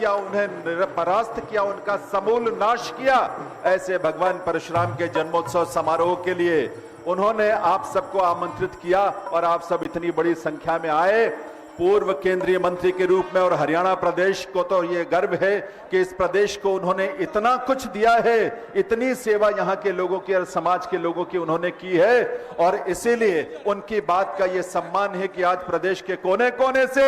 किया, उन्हें परास्त किया, उनका समूल नाश किया। ऐसे भगवान परशुराम के जन्मोत्सव समारोह के लिए उन्होंने आप सबको आमंत्रित किया और आप सब इतनी बड़ी संख्या में आए। पूर्व केंद्रीय मंत्री के रूप में और हरियाणा प्रदेश को तो ये गर्व है कि इस प्रदेश को उन्होंने इतना कुछ दिया है, इतनी सेवा यहाँ के लोगों की और समाज के लोगों की उन्होंने की है, और इसीलिए उनकी बात का ये सम्मान है कि आज प्रदेश के कोने कोने से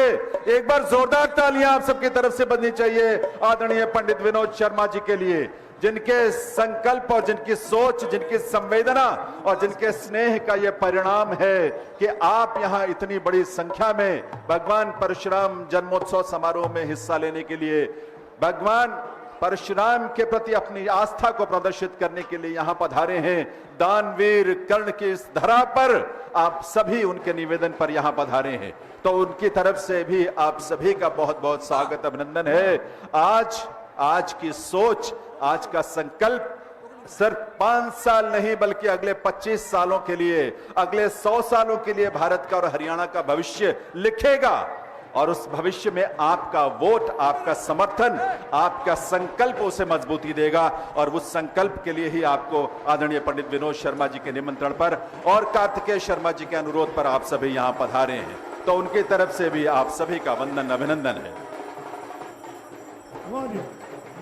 एक बार जोरदार तालियां आप सबकी तरफ से बजनी चाहिए आदरणीय पंडित विनोद शर्मा जी के लिए, जिनके संकल्प और जिनकी सोच, जिनकी संवेदना और जिनके स्नेह का यह परिणाम है कि आप यहां इतनी बड़ी संख्या में भगवान परशुराम जन्मोत्सव समारोह में हिस्सा लेने के लिए, भगवान परशुराम के प्रति अपनी आस्था को प्रदर्शित करने के लिए यहां पधारे हैं। दानवीर कर्ण की इस धरा पर आप सभी उनके निवेदन पर यहां पधारे हैं, तो उनकी तरफ से भी आप सभी का बहुत बहुत स्वागत, अभिनंदन है। आज की सोच, आज का संकल्प सिर्फ 5 साल नहीं बल्कि अगले 25 सालों के लिए, अगले 100 सालों के लिए भारत का और हरियाणा का भविष्य लिखेगा, और उस भविष्य में आपका वोट, आपका समर्थन, आपका संकल्प उसे मजबूती देगा। और उस संकल्प के लिए ही आपको आदरणीय पंडित विनोद शर्मा जी के निमंत्रण पर और कार्तिकेय शर्मा जी के अनुरोध पर आप सभी यहां पधारे हैं, तो उनकी तरफ से भी आप सभी का वंदन, अभिनंदन है।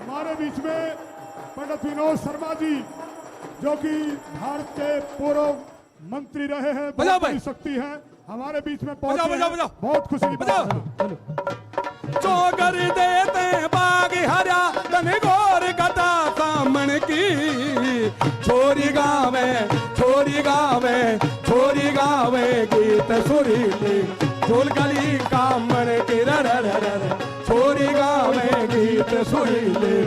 हमारे बीच में पंडित विनोद शर्मा जी, जो कि भारत के पूर्व मंत्री रहे हैं, बहुत बड़ी शक्ति है, हमारे बीच में पहुंचे हैं। बहुत खुशी की बात है। चौकर देते बाग हरा तन गोर कटा सामन की, छोरी गावे छोरी गावे छोरी गावे गीत सुरीली, झोल गली कामन की रर छोरी गावे गीत सुरीली,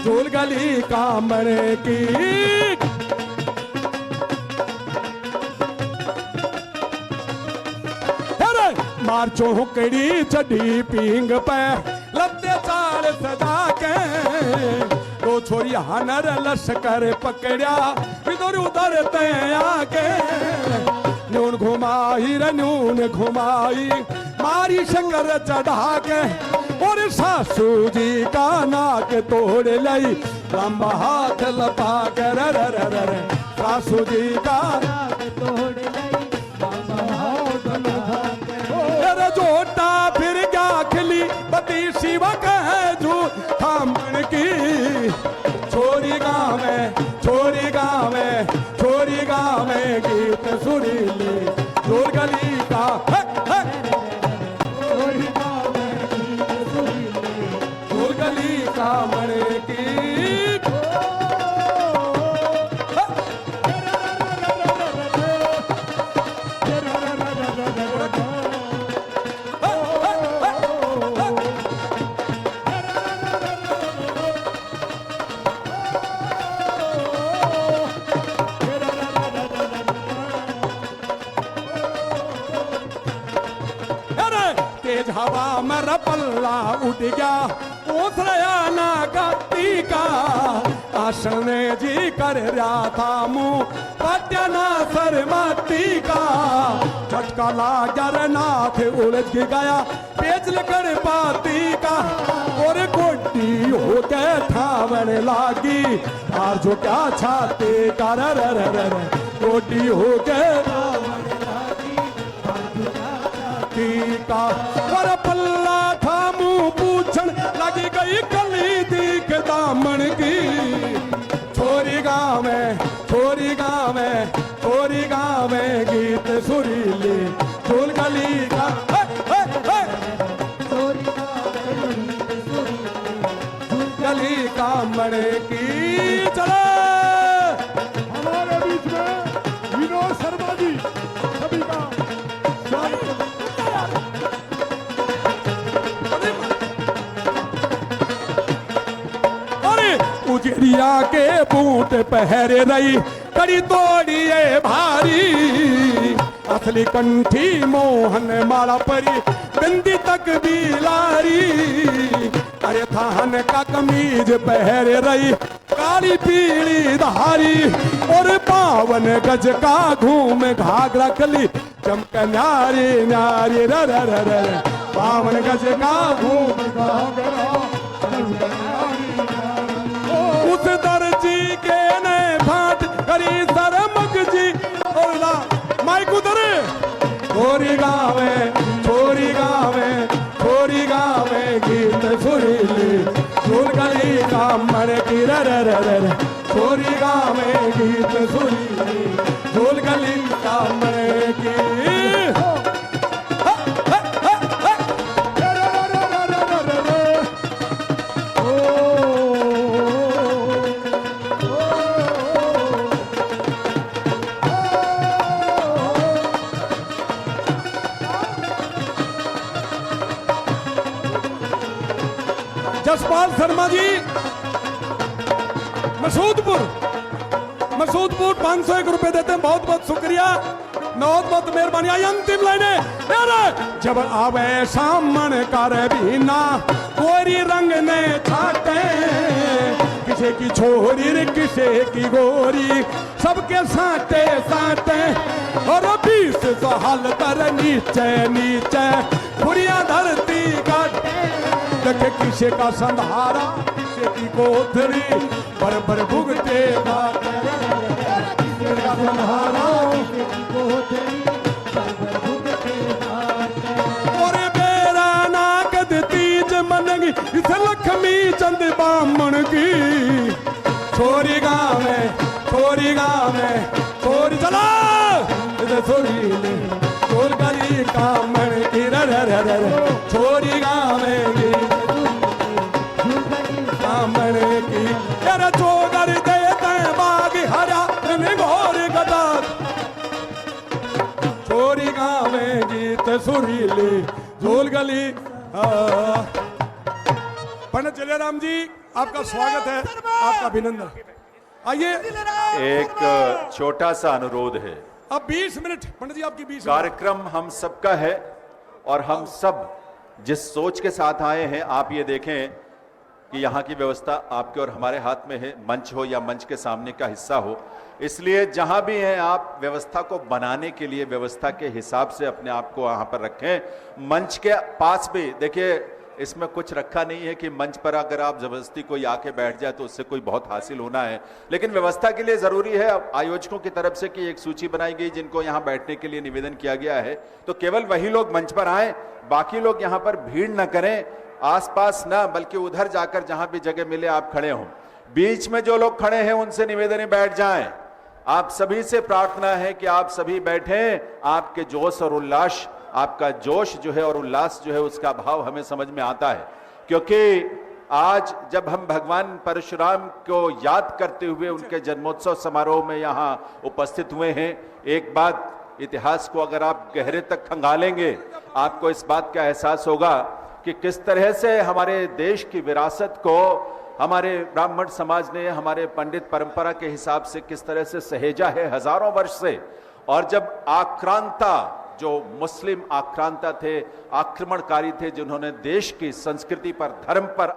झोल गली कामन की। मार चौकड़ी चढ़ी पींग पे लत्ते चाल सजा के, दो छोरी हनर लश्कर पकड़ा इधर उधर ते आके, नून घुमाई रे नून घुमाई मारी शंकर चढ़ा के, और सासू जी का नाक तोड़ लई लंबा हाथ लपा के रे सासू जी का नाक तोड़ लई लंबा हाथ लपा के, जोटा फिर क्या खिली बती शिवा कहे जू थामन की, छोरी गावे छोरी गावे छोरी गावे गीत सुरीली, जोर गली का छोरी गावे गीत सुरीली, जोर गली का मरे की। हवा में रपल्ला उठ गया ओसरया ना गति का, आसन जी कर रहा था मुंह पटना सरमती का, झटका लागर नाथ उलझ गया पेच कर पाती का, और गोटी होके ठावन लागी और जो क्या छाते का गोटी होके का, और पल्ला था मुंह पूछन लगी गई कली दीख दामन की, छोरी गावे छोरी गावे छोरी गावे गीत सुरीली, झोल गली का छोरी गावे गली का मरे की। चलो हमारे बीच में विनोद शर्मा जी सभी का स्वागत। उजरिया के बूट पहरे रही कड़ी तोड़िए भारी, असली कंठी मोहन माला परी बिंदी तक बिलारी, अरे थान का कमीज पहरे रही काली पीली धारी, और 52 गज का घूम घाघरा कली चमक न्यारी न्यारी 52 गज का घूम घाघरा छोरी गावे छोरी गावे छोरी गावे गीत सुरीली झूल गली कामण की रे रे रे रे छोरी गावे गीत सुरीली झूल गली कामण की जसपाल शर्मा जी मसूदपुर 501 रुपए देते हैं, बहुत बहुत शुक्रिया, बहुत मेहरबानी। आई अंतिम लाइने जब आवे सामन कर बीना कोरी रंग ने छाटे किसे की छोरी रे किसे की गोरी सबके साटे साटे और 20 साल तर नीचे नीचे बुरिया धरती का देखे किसे का संधारा किसे की कोथरी बर भुगते किसे का संधारा किसे की कोथरी और बेरा नाक तीज मनगी इस लक्ष्मी चंद बामण की छोरी गावे छोरी चला इधर छोरी ले छोर गली कामण की रे रे रे रे छोरी गावेगी की यार चोगर देते बाग हरा घोर गदा छोरी गावे गीत सुरीली झूल गली। पंडित जलियाराम जी आपका स्वागत है, आपका अभिनंदन। आइए एक छोटा सा अनुरोध है, अब 20 मिनट पंडित जी आपकी 20 कार्यक्रम हम सबका है और हम सब जिस सोच के साथ आए हैं, आप ये देखें कि यहाँ की व्यवस्था आपके और हमारे हाथ में है, मंच हो या मंच के सामने का हिस्सा हो, इसलिए जहाँ भी हैं आप व्यवस्था को बनाने के लिए व्यवस्था के हिसाब से अपने आप को वहाँ पर रखें। मंच के पास भी देखिए, इसमें कुछ रखा नहीं है कि मंच पर अगर आप जबरदस्ती कोई आके बैठ जाए तो उससे कोई बहुत हासिल होना है, लेकिन व्यवस्था के लिए जरूरी है आयोजकों की तरफ से कि एक सूची बनाई गई जिनको यहाँ बैठने के लिए निवेदन किया गया है, तो केवल वही लोग मंच पर आए, बाकी लोग यहाँ पर भीड़ न करें, आसपास ना, बल्कि उधर जाकर जहां भी जगह मिले आप खड़े हों। बीच में जो लोग खड़े हैं उनसे निवेदन है बैठ जाएं। आप सभी से प्रार्थना है कि आप सभी बैठें। आपके जोश और उल्लास, आपका जोश जो है और उल्लास जो है उसका भाव हमें समझ में आता है, क्योंकि आज जब हम भगवान परशुराम को याद करते हुए उनके जन्मोत्सव समारोह में यहाँ उपस्थित हुए हैं, एक बात इतिहास को अगर आप गहरे तक खंगालेंगे आपको इस बात का एहसास होगा कि किस तरह से हमारे देश की विरासत को हमारे ब्राह्मण समाज ने हमारे पंडित परंपरा के हिसाब से किस तरह से सहेजा है हजारों वर्ष से। और जब आक्रांता, जो मुस्लिम आक्रांता थे, आक्रमणकारी थे, जिन्होंने देश की संस्कृति पर, धर्म पर